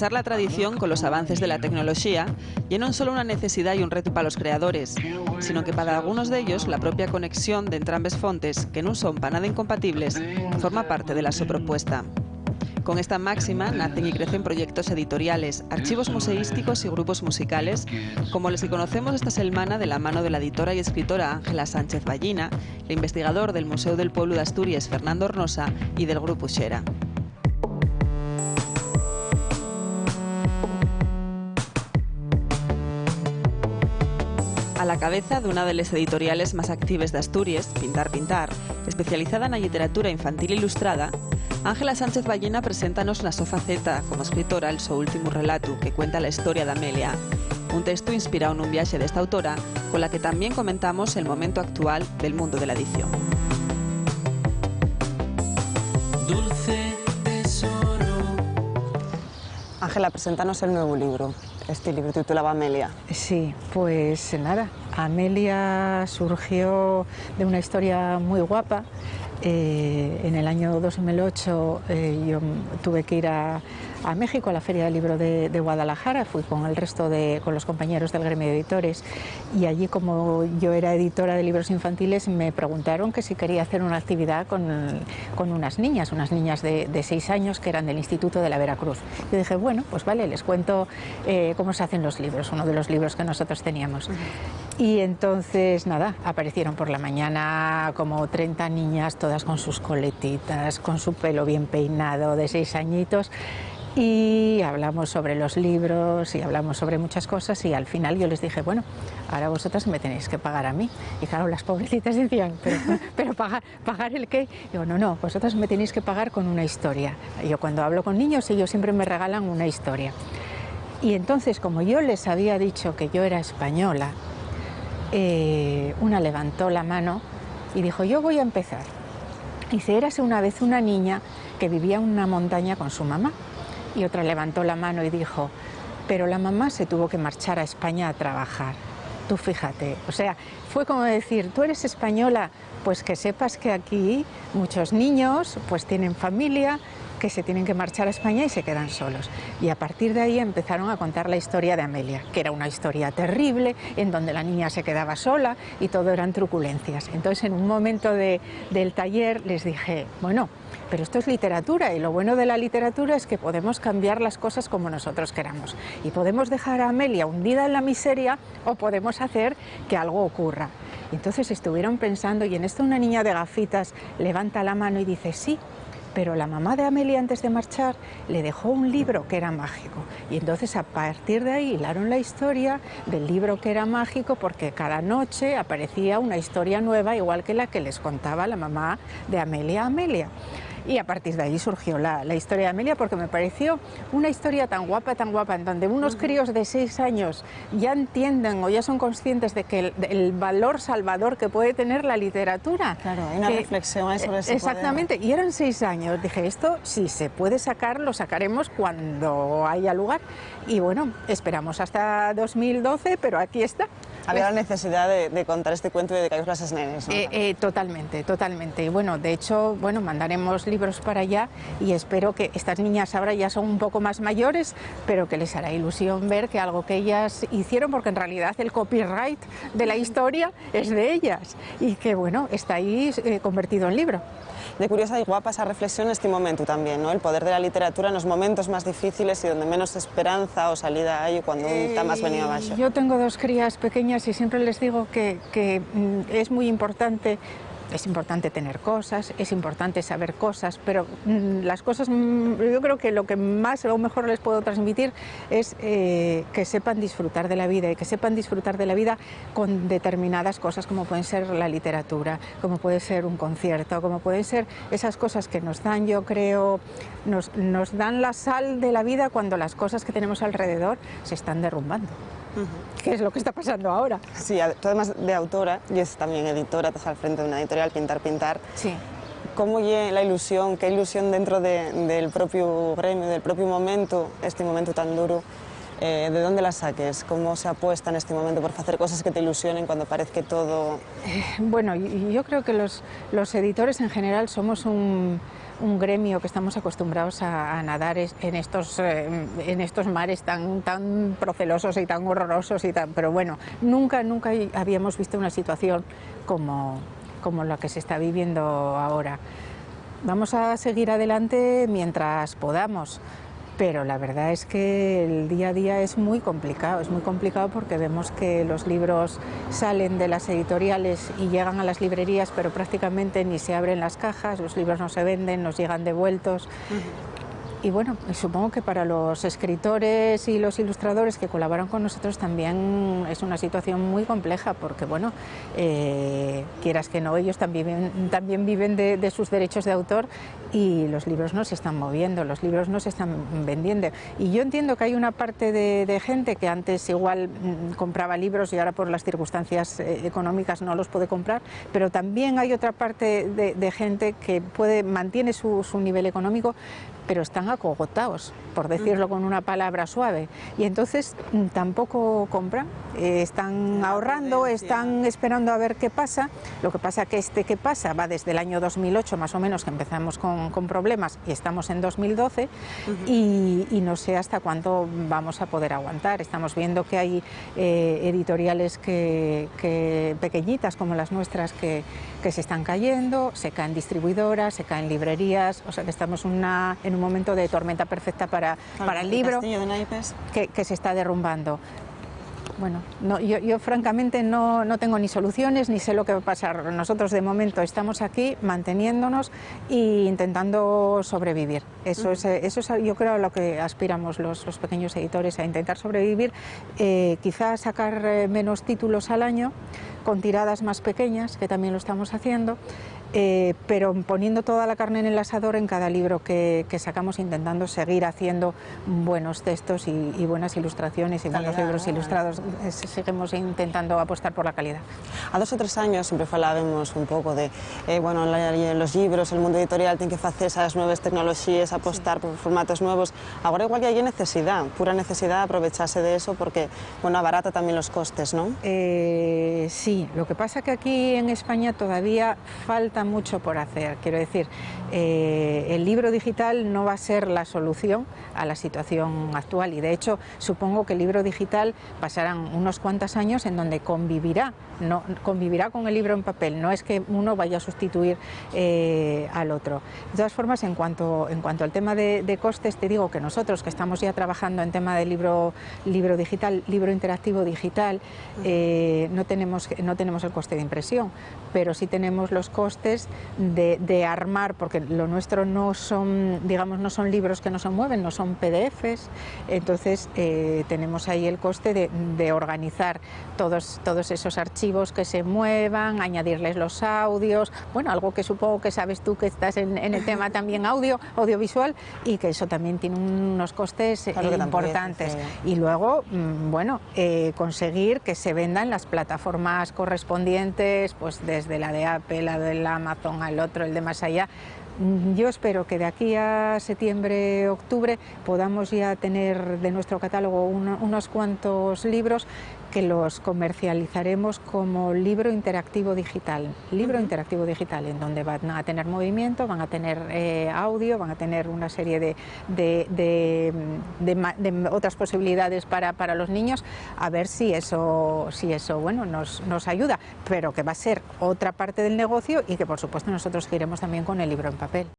Enganchar la tradición con los avances de la tecnología ya non solo unha necesidade e un reto para os creadores, sino que para algunos de ellos la propia conexión de entrambes fontes, que non son para nada incompatibles, forma parte de la su propuesta. Con esta máxima nacen y crecen proyectos editoriales, archivos museísticos y grupos musicales, como los que conocemos esta semana de la mano de la editora y escritora Ángela Sánchez Ballina, el investigador del Museo del Pueblo de Asturias Fernando Ornosa y del Grupo Xera. A la cabeza de una de las editoriales más activas de Asturias, Pintar Pintar, especializada en la literatura infantil ilustrada, Ángela Sánchez Ballina preséntanos na súa faceta como escritora el seu último relato que cuenta la historia de Amelia, un texto inspirado en un viaje de esta autora con la que también comentamos el momento actual del mundo de la edición. Dulce tesoro. Ángela, preséntanos el nuevo libro. Este libro titulaba Amelia. Sí, pues nada, Amelia surgió de una historia muy guapa. En el año 2008 yo tuve que ir a México, a la Feria del Libro de Guadalajara. Fui con el resto con los compañeros del gremio de editores, y allí, como yo era editora de libros infantiles, me preguntaron que si quería hacer una actividad con unas niñas de 6 años que eran del Instituto de la Veracruz. Yo dije, bueno, pues vale, les cuento cómo se hacen los libros, uno de los libros que nosotros teníamos. Y entonces, nada, aparecieron por la mañana como 30 niñas, todas con sus coletitas, con su pelo bien peinado, de 6 añitos, y hablamos sobre los libros y hablamos sobre muchas cosas, y al final yo les dije, bueno, ahora vosotras me tenéis que pagar a mí. Y claro, las pobrecitas decían, pero ¿pagar el qué? Digo, no, vosotras me tenéis que pagar con una historia. Yo cuando hablo con niños, ellos siempre me regalan una historia. Y entonces, como yo les había dicho que yo era española, una levantó la mano y dijo, yo voy a empezar. Dice, érase una vez una niña que vivía en una montaña con su mamá. Y otra levantó la mano y dijo, pero la mamá se tuvo que marchar a España a trabajar. Tú fíjate, o sea, fue como decir, tú eres española, pues que sepas que aquí muchos niños pues tienen familia, que se tienen que marchar a España y se quedan solos. Y a partir de ahí empezaron a contar la historia de Amelia, que era una historia terrible, en donde la niña se quedaba sola y todo eran truculencias. Entonces, en un momento del taller les dije, bueno, pero esto es literatura, y lo bueno de la literatura es que podemos cambiar las cosas como nosotros queramos. Y podemos dejar a Amelia hundida en la miseria, o podemos hacer que algo ocurra. Y entonces estuvieron pensando, y en esto una niña de gafitas levanta la mano y dice, sí, pero la mamá de Amelia, antes de marchar, le dejó un libro que era mágico. Y entonces a partir de ahí hilaron la historia del libro que era mágico, porque cada noche aparecía una historia nueva, igual que la que les contaba la mamá de Amelia. Y a partir de ahí surgió la historia de Amelia, porque me pareció una historia tan guapa, en donde unos críos de 6 años ya entienden o ya son conscientes de que el valor salvador que puede tener la literatura. Claro, hay una reflexión ahí sobre ese exactamente, poder. Y eran 6 años. Dije, esto si se puede sacar, lo sacaremos cuando haya lugar. Y bueno, esperamos hasta 2012, pero aquí está. Había la necesidad de contar este cuento y de que a las nenes, ¿no? Totalmente. Y bueno, de hecho, mandaremos libros para allá, y espero que estas niñas ahora ya son un poco más mayores, pero que les hará ilusión ver que algo que ellas hicieron, porque en realidad el copyright de la historia es de ellas, y que bueno, está ahí convertido en libro. De curiosa y guapa esa reflexión este momento también, ¿no? El poder de la literatura en los momentos más difíciles y donde menos esperanza o salida hay, cuando está más venido abajo. Yo tengo 2 crías pequeñas y siempre les digo que es muy importante. Es importante tener cosas, es importante saber cosas, pero las cosas, yo creo que lo que más o mejor les puedo transmitir es que sepan disfrutar de la vida, y que sepan disfrutar de la vida con determinadas cosas, como pueden ser la literatura, como puede ser un concierto, como pueden ser esas cosas que nos dan, yo creo, nos dan la sal de la vida cuando las cosas que tenemos alrededor se están derrumbando. ¿Qué es lo que está pasando ahora? Sí, tú además de autora, y es también editora, estás al frente de una editorial, Pintar Pintar. Sí. ¿Cómo llega la ilusión, qué ilusión dentro del propio gremio, del propio momento, este momento tan duro, de dónde las saques? Como se apuesta en este momento por facer cosas que te ilusionen cando parece que todo... Bueno, yo creo que los editores en general somos un gremio que estamos acostumbrados a nadar en estos mares tan procelosos y tan horrorosos pero bueno, nunca habíamos visto una situación como la que se está viviendo ahora. Vamos a seguir adelante mientras podamos, pero la verdad es que el día a día es muy complicado porque vemos que los libros salen de las editoriales y llegan a las librerías, pero prácticamente ni se abren las cajas, los libros no se venden, nos llegan devueltos. Y bueno, supongo que para los escritores y los ilustradores que colaboran con nosotros también es una situación muy compleja porque, bueno, quieras que no, ellos también viven de sus derechos de autor y los libros no se están moviendo, los libros no se están vendiendo. Y yo entiendo que hay una parte de gente que antes igual compraba libros y ahora por las circunstancias económicas no los puede comprar, pero también hay otra parte de gente que mantiene su nivel económico, pero están acogotados, por decirlo con una palabra suave, y entonces tampoco compran, están ahorrando, están esperando a ver qué pasa. Lo que pasa que qué pasa va desde el año 2008 más o menos, que empezamos con problemas, y estamos en 2012, y no sé hasta cuándo vamos a poder aguantar. Estamos viendo que hay editoriales pequeñitas como las nuestras que se están cayendo, se caen distribuidoras, se caen librerías, o sea que estamos en un momento de tormenta perfecta para el libro, que se está derrumbando. Bueno, yo francamente no tengo ni soluciones ni sé lo que va a pasar. Nosotros de momento estamos aquí manteniéndonos e intentando sobrevivir. Eso es yo creo a lo que aspiramos los pequeños editores, a intentar sobrevivir, quizás sacar menos títulos al año, con tiradas más pequeñas, que también lo estamos haciendo, pero poniendo toda la carne en el asador en cada libro que sacamos, intentando seguir haciendo buenos textos y buenas ilustraciones y buenos libros ilustrados. Seguimos intentando apostar por la calidad. A 2 o 3 años sempre falábamos un pouco de bueno, los libros, el mundo editorial ten que facer esas novas tecnoloxías, apostar por formatos nuevos. Agora igual que hai necesidade, pura necesidade de aprovecharse de eso porque, bueno, abarata tamén los costes, ¿no? Sí, lo que pasa que aquí en España todavía falta mucho por hacer. Quiero decir, el libro digital no va a ser la solución a la situación actual y de hecho supongo que el libro digital pasarán unos cuantos años en donde convivirá con el libro en papel, no es que uno vaya a sustituir al otro. De todas formas, en cuanto al tema de costes, te digo que nosotros que estamos ya trabajando en tema de libro digital, libro interactivo digital, no tenemos el coste de impresión, pero sí tenemos los costes de armar, porque lo nuestro no son libros que no se mueven, no son PDFs, entonces tenemos ahí el coste de organizar todos esos archivos que se muevan, añadirles los audios, bueno, algo que supongo que sabes tú que estás en el tema también audiovisual, y que eso también tiene unos costes importantes. Y luego, bueno, conseguir que se vendan las plataformas correspondientes, pues desde la de Apple, la de Amazon, al otro, el de más allá. Yo espero que de aquí a septiembre, octubre podamos ya tener de nuestro catálogo unos cuantos libros que los comercializaremos como libro interactivo digital. Libro interactivo digital, en donde van a tener movimiento, van a tener audio, van a tener una serie de otras posibilidades para los niños, a ver si eso bueno, nos ayuda, pero que va a ser otra parte del negocio y que por supuesto nosotros seguiremos también con el libro en papel.